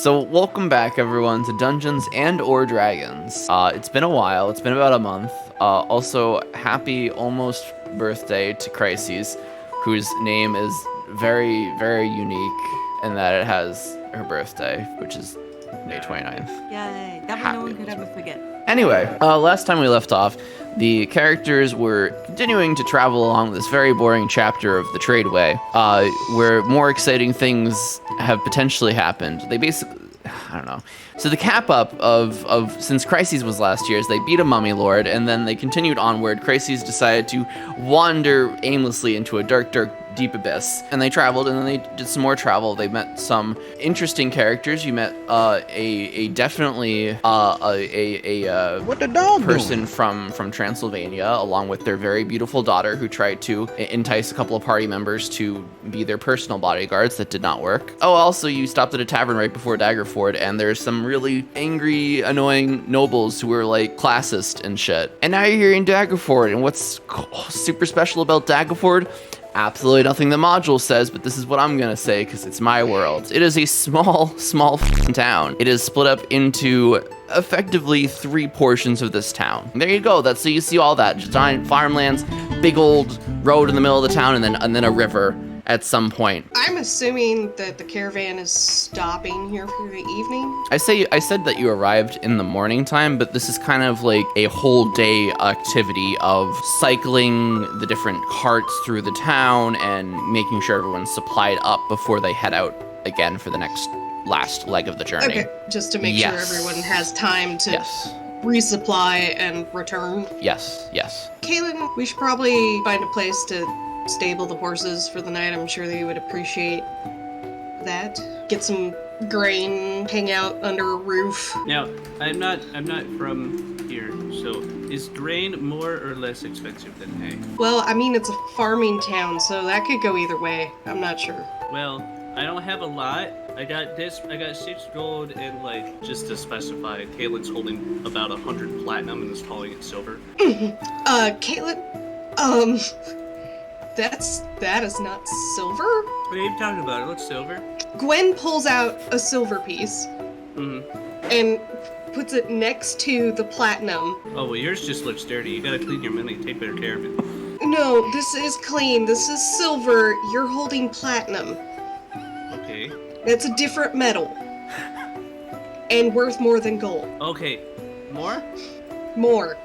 So welcome back everyone to Dungeons and or Dragons. It's been a while, it's been about a month. Also, happy almost birthday to Khryseis, whose name is very, very unique in that it has her birthday, which is May 29th. Yay, that one no one could ever forget. Anyway, last time we left off, the characters were continuing to travel along this very boring chapter of the Tradeway, where more exciting things have potentially happened. They basically, I don't know. So the cap up of since Khryseis was last year is they beat a mummy lord, and then they continued onward. Khryseis decided to wander aimlessly into a dark, deep abyss, and they traveled, and then they did some more travel. They met some interesting characters. You met a definitely what the dog person doing? from Transylvania, along with their very beautiful daughter, who tried to entice a couple of party members to be their personal bodyguards. That did not work. Oh, also you stopped at a tavern right before Daggerford, and there's some really angry, annoying nobles who were like classist and shit. And now you're here in Daggerford, and what's super special about Daggerford? Absolutely nothing the module says, but this is what I'm gonna say because it's my world. It is a small town. It is split up into effectively 3 portions of this town. There you go. That's so you see all that giant farmlands, big old road in the middle of the town, and then a river at some point. I'm assuming that the caravan is stopping here for the evening. I said that you arrived in the morning time, but this is kind of like a whole day activity of cycling the different carts through the town and making sure everyone's supplied up before they head out again for the last leg of the journey. Okay, just to make sure everyone has time to resupply and return. Yes. Caeylynn, we should probably find a place to stable the horses for the night. I'm sure they would appreciate that. Get some grain, hang out under a roof. Now, I'm not from here, so is grain more or less expensive than hay? Well, I mean, it's a farming town, so that could go either way. I'm not sure. Well, I don't have a lot. I got 6 gold, and like, just to specify, Caelynn's holding about 100 platinum and is calling it silver. Caeylynn, that is not silver? What are you talking about? It looks silver. Gwen pulls out a silver piece and puts it next to the platinum. Oh, well, yours just looks dirty. You gotta clean your money. Take better care of it. No, this is clean. This is silver. You're holding platinum. Okay. It's a different metal. And worth more than gold. Okay. More? More.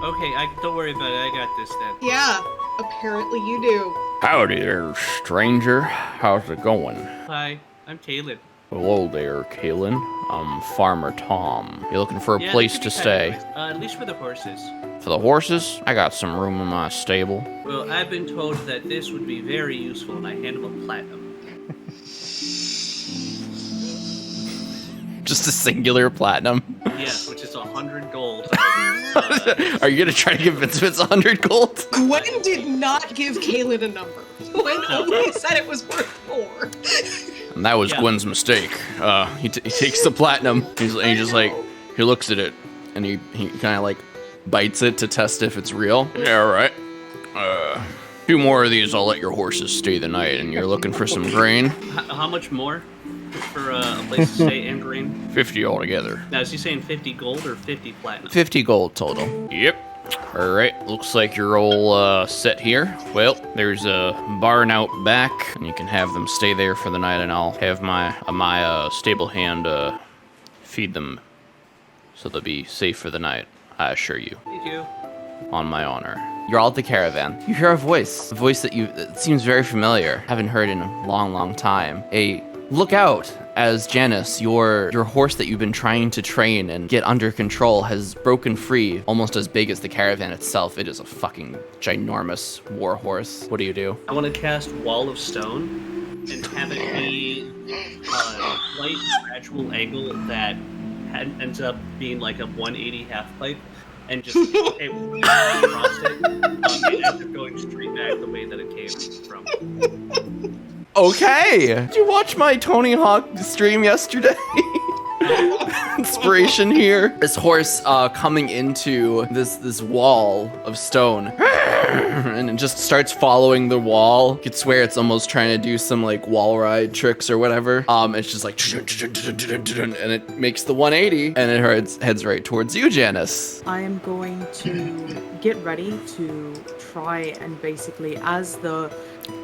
Okay, don't worry about it. I got this then. Yeah, apparently you do. Howdy there, stranger. How's it going? Hi, I'm Caeylynn. Hello there, Caeylynn. I'm Farmer Tom. You looking for a place to stay? At least for the horses. For the horses? I got some room in my stable. Well, I've been told that this would be very useful, and I hand him a platinum. Just a singular platinum. Yes, which is 100 gold. Are you gonna try to convince him it's 100 gold? Gwen did not give Caeylynn a number. Gwen only said it was worth more. And that was Gwen's mistake. He takes the platinum, and he just like, he looks at it, and he kind of like bites it to test if it's real. Yeah, all right. 2 more of these, I'll let your horses stay the night, and you're looking for some grain? How much more for a place to stay and grain? 50 altogether. Now, is he saying 50 gold or 50 platinum? 50 gold total. Yep. All right, looks like you're all set here. Well, there's a barn out back, and you can have them stay there for the night, and I'll have my stable hand feed them so they'll be safe for the night, I assure you. Thank you. On my honor. You're all at the caravan. You hear a voice that seems very familiar. Haven't heard in a long time. Look out, as Janus, your horse that you've been trying to train and get under control has broken free, almost as big as the caravan itself. It is a fucking ginormous war horse. What do you do? I want to cast Wall of Stone and have it be a slight gradual angle that ends up being like a 180 half pipe, and just across it, it ends up going straight back the way that it came from. Okay. Did you watch my Tony Hawk stream yesterday? inspiration here. This horse coming into this wall of stone, and it just starts following the wall. You could swear it's almost trying to do some like wall ride tricks or whatever. It's just like, and it makes the 180, and it heads right towards you, Janus. I am going to get ready to try and basically, as the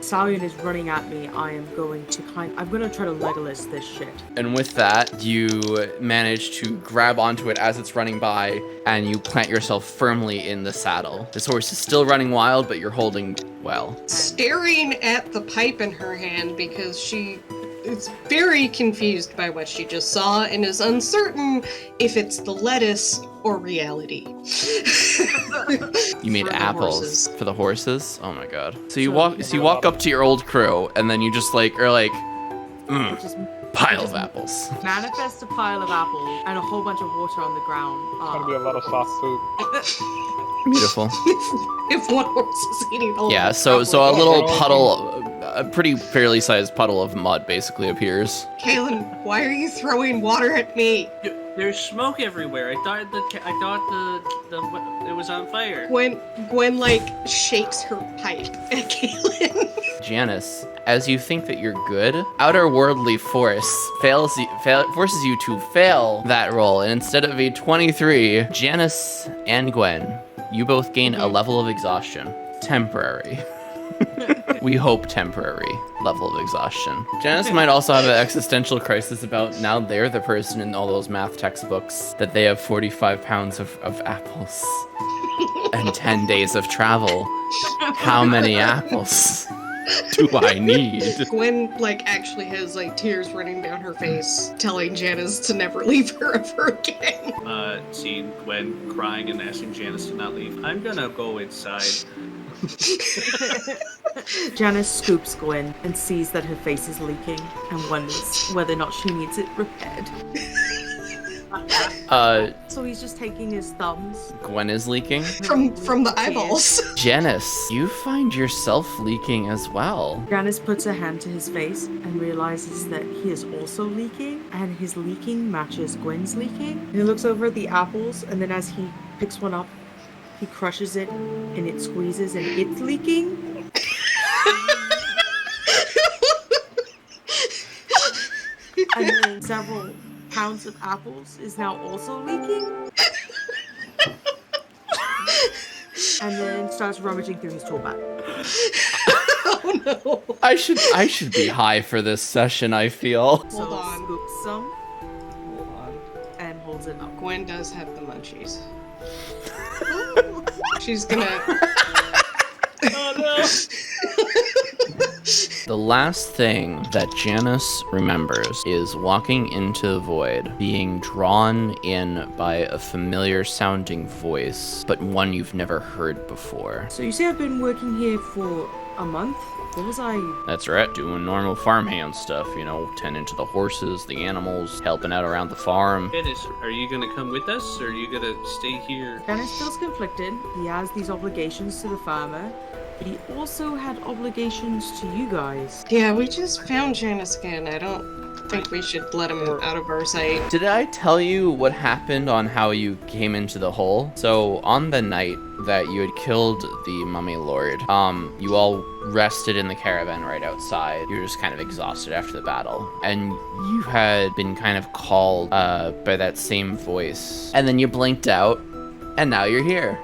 stallion is running at me, I'm going to try to Legolas this shit. And with that, you manage to grab onto it as it's running by, and you plant yourself firmly in the saddle. This horse is still running wild, but you're holding well. Staring at the pipe in her hand because she is very confused by what she just saw and is uncertain if it's the lettuce or reality. You made For the apples horses. for the horses? Oh my god. So you walk up to your old crew, and then you just are like, Just pile of apples. manifest a pile of apples and a whole bunch of water on the ground. It's gonna be a lot of soft food. Beautiful. If one horse is eating a Yeah, so a little puddle, a pretty fairly sized puddle of mud basically appears. Caeylynn, why are you throwing water at me? There's smoke everywhere. I thought it was on fire. Gwen like shakes her pipe at Caeylynn. Janus, as you think that you're good, outer worldly force forces you to fail that roll, and instead of a 23, Janus and Gwen, you both gain a level of exhaustion. Temporary. We hope temporary level of exhaustion. Janus might also have an existential crisis about now they're the person in all those math textbooks that they have 45 pounds of apples and 10 days of travel. How many apples do I need? Gwen actually has tears running down her face, telling Janus to never leave her ever again. Seeing Gwen crying and asking Janus to not leave, I'm gonna go inside. Janus scoops Gwen and sees that her face is leaking and wonders whether or not she needs it repaired. So he's just taking his thumbs. Gwen is leaking. From the eyeballs. Janus, you find yourself leaking as well. Janus puts her hand to his face and realizes that he is also leaking, and his leaking matches Gwen's leaking. And he looks over at the apples, and then as he picks one up, he crushes it, and it squeezes, and it's leaking. And then several pounds of apples is now also leaking. And then starts rummaging through his tool bag. Oh no. I should be high for this session, I feel. So Hold on. scoops some Hold on. and holds it up. Gwen does have the munchies. She's gonna... Oh no! The last thing that Janus remembers is walking into the void, being drawn in by a familiar sounding voice, but one you've never heard before. So you say I've been working here for a month? What was I? That's right, doing normal farmhand stuff, tending to the horses, the animals, helping out around the farm. Dennis, are you gonna come with us, or are you gonna stay here? Dennis feels conflicted. He has these obligations to the farmer, but he also had obligations to you guys. Yeah, we just found Janus again. I don't think we should let him out of our sight. Did I tell you what happened on how you came into the hole? So on the night that you had killed the mummy lord, you all rested in the caravan right outside. You were just kind of exhausted after the battle, and you had been kind of called by that same voice, and then you blinked out, and now you're here.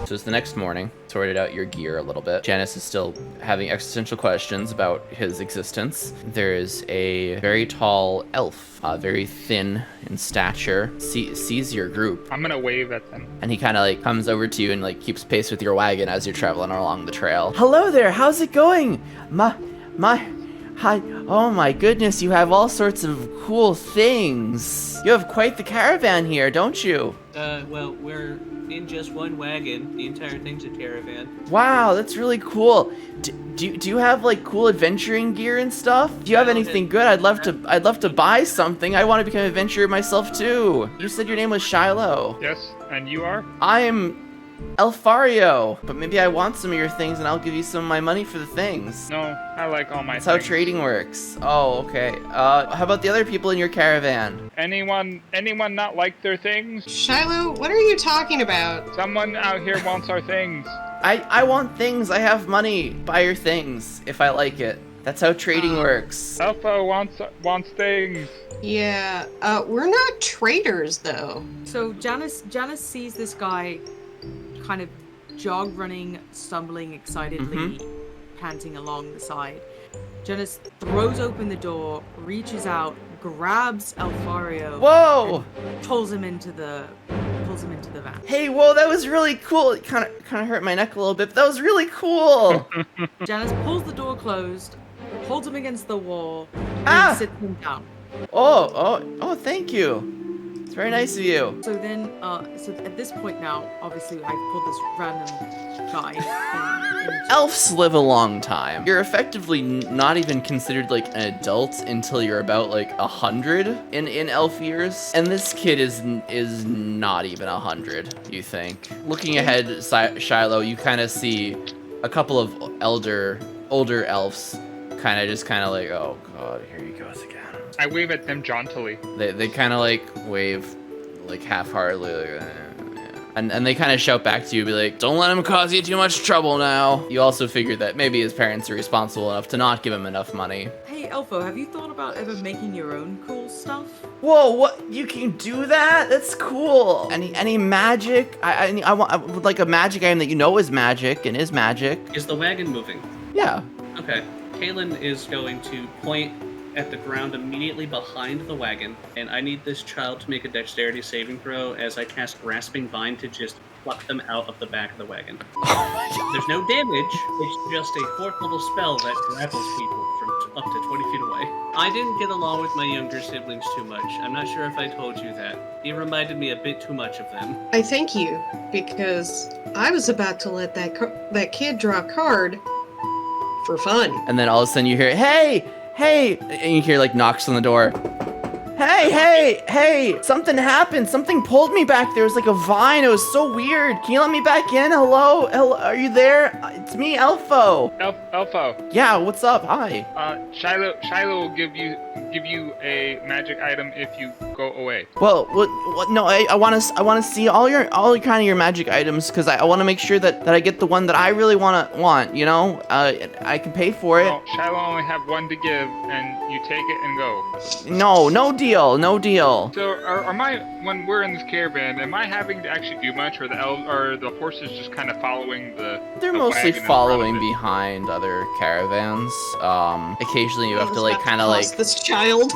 So it's the next morning, sorted out your gear a little bit. Janus is still having existential questions about his existence. There is a very tall elf, very thin in stature, sees your group. I'm gonna wave at them. And he kind of comes over to you and keeps pace with your wagon as you're traveling along the trail. Hello there, how's it going? Hi, oh my goodness, you have all sorts of cool things. You have quite the caravan here, don't you? Well, we're in just one wagon. The entire thing's a caravan. Wow, that's really cool. Do you have cool adventuring gear and stuff? Do you have anything good? I'd love to buy something. I want to become an adventurer myself too. You said your name was Shilo. Yes, and you are? I'm Elfario. But maybe I want some of your things and I'll give you some of my money for the things. No, I like all my That's how things. trading works. Oh, okay. How about the other people in your caravan? Anyone not like their things? Shilo, what are you talking about? Someone out here wants our things. I want things. I have money. Buy your things if I like it. That's how trading works. Alpha wants things. Yeah, we're not traders though. So Janus sees this guy kind of jog running, stumbling excitedly, panting along the side. Janus throws open the door, reaches out, grabs Elfario, Whoa! and pulls him into the van. Hey, whoa, that was really cool. It kind of hurt my neck a little bit, but that was really cool. Janus pulls the door closed, holds him against the wall, Ah! and sits him down. Oh, thank you. It's very nice of you. So then, so at this point now, obviously I pulled this random guy in Elves live a long time. You're effectively not even considered like an adult until you're about like 100 in elf years. And this kid is not even 100, you think. Looking ahead, Shilo, you kind of see a couple of older elves kind of like, oh god, here he goes again. I wave at them jauntily. They kind of like wave like half-heartedly like, and they kind of shout back to you, be like, don't let him cause you too much trouble now. You also figure that maybe his parents are responsible enough to not give him enough money. Hey Elfo, have you thought about ever making your own cool stuff? Whoa, what? You can do that? That's cool. Any magic? I would like a magic item that you know is magic and is magic. Is the wagon moving? Yeah. Okay. Caeylynn is going to point at the ground immediately behind the wagon, and I need this child to make a dexterity saving throw as I cast Grasping Vine to just pluck them out of the back of the wagon. There's no damage, it's just a 4th level spell that grapples people from up to 20 feet away. I didn't get along with my younger siblings too much. I'm not sure if I told you that. He reminded me a bit too much of them. I thank you, because I was about to let that kid draw a card for fun. And then all of a sudden you hear, hey, and you hear like knocks on the door. Hey, something happened. Something pulled me back. There was like a vine. It was so weird. Can you let me back in? Hello, are you there? It's me, Elfo. Elfo. Yeah, what's up? Hi. Shilo will give you a magic item if you go away. Well, what? No, I want to see all kind of your magic items because I want to make sure that I get the one that I really want. You know, I can pay for it. No, Shilo only have one to give, and you take it and go. No deal. So, when we're in this caravan, am I having to actually do much, or the horses just kind of following the? They're mostly following behind other caravans. Occasionally you have to like kind of like this child.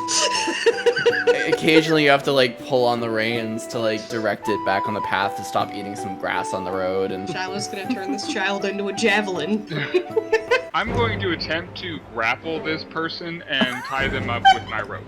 Occasionally you have to like pull on the reins to like direct it back on the path to stop eating some grass on the road. And Shilo's gonna turn this child into a javelin. I'm going to attempt to grapple this person and tie them up with my rope.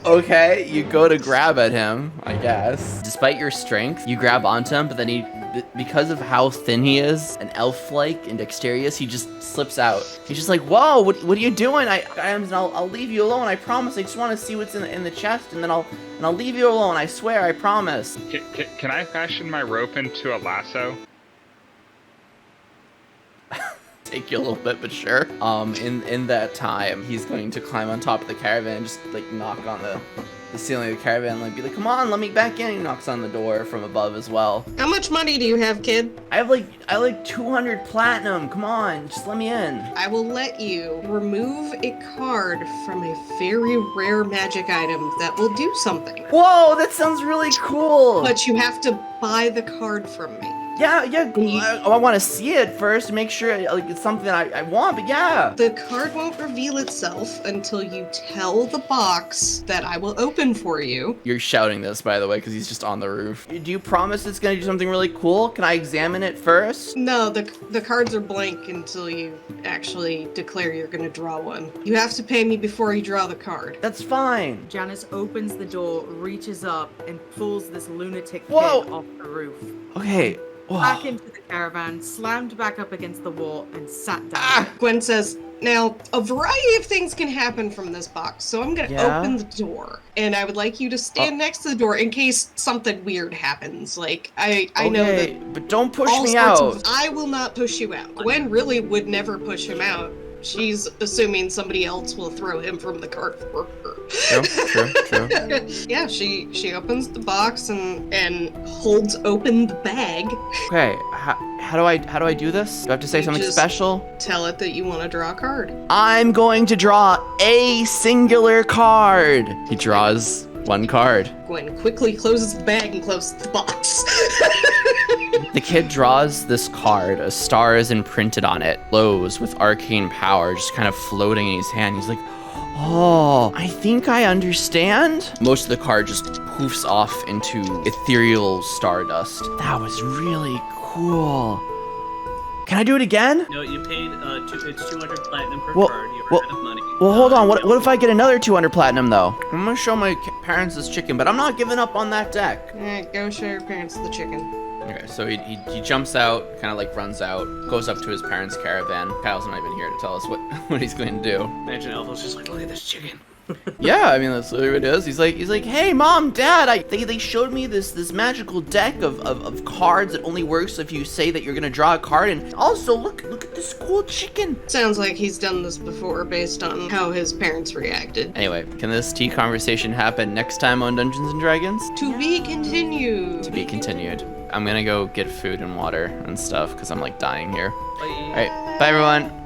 Okay, you go to grab at him, I guess. Despite your strength, you grab onto him, but then because of how thin he is, and elf-like and dexterous, he just slips out. He's just like, whoa, what are you doing? I'll leave you alone, I promise. I just want to see what's in the chest, and then I'll leave you alone, I swear, I promise. Can I fashion my rope into a lasso? Take you a little bit, but sure. In that time, he's going to climb on top of the caravan and just like knock on the ceiling of the caravan and like be like, come on, let me back in. He knocks on the door from above as well. How much money do you have, kid? I like 200 platinum. Come on, just let me in. I will let you remove a card from a very rare magic item that will do something. Whoa, that sounds really cool. But you have to buy the card from me. Yeah, I want to see it first to make sure like it's something that I want, but yeah. The card won't reveal itself until you tell the box that I will open for you. You're shouting this, by the way, because he's just on the roof. Do you promise it's going to do something really cool? Can I examine it first? No, the cards are blank until you actually declare you're going to draw one. You have to pay me before you draw the card. That's fine. Janus opens the door, reaches up, and pulls this lunatic kid Whoa. off the roof. Okay. back into the caravan, slammed back up against the wall, and sat down. Gwen says, now, a variety of things can happen from this box, so I'm gonna open the door. And I would like you to stand next to the door in case something weird happens. Like, I know that... but don't push all me sorts out. of- I will not push you out. Gwen really would never push him out. She's assuming somebody else will throw him from the cart for her. True. Yeah, she opens the box and holds open the bag. Okay, how do I do this? Do I have to say something just- special? Tell it that you want to draw a card. I'm going to draw a singular card. He draws one card. Gwen quickly closes the bag and closes the box. The kid draws this card. A star is imprinted on it, glows with arcane power, just kind of floating in his hand. He's like, oh, I think I understand. Most of the card just poofs off into ethereal stardust. That was really cool. Can I do it again? No, you paid, it's 200 platinum per Well- card. You well- are out of money. Well, hold on. What if I get another 200 platinum, though? I'm gonna show my parents this chicken, but I'm not giving up on that deck. Go show your parents the chicken. Okay, so he jumps out, kind of like runs out, goes up to his parents' caravan. Kyle's not even here to tell us what he's going to do. Imagine Elbo's just like, look at this chicken. Yeah, I mean, that's literally what it is. He's like, hey, Mom, Dad, they showed me this magical deck of cards that only works if you say that you're gonna draw a card, and also look at this cool chicken. Sounds like he's done this before based on how his parents reacted. Anyway, can this tea conversation happen next time on Dungeons and Dragons? To be continued. To be continued. I'm gonna go get food and water and stuff because I'm like dying here. Bye. All right, bye everyone.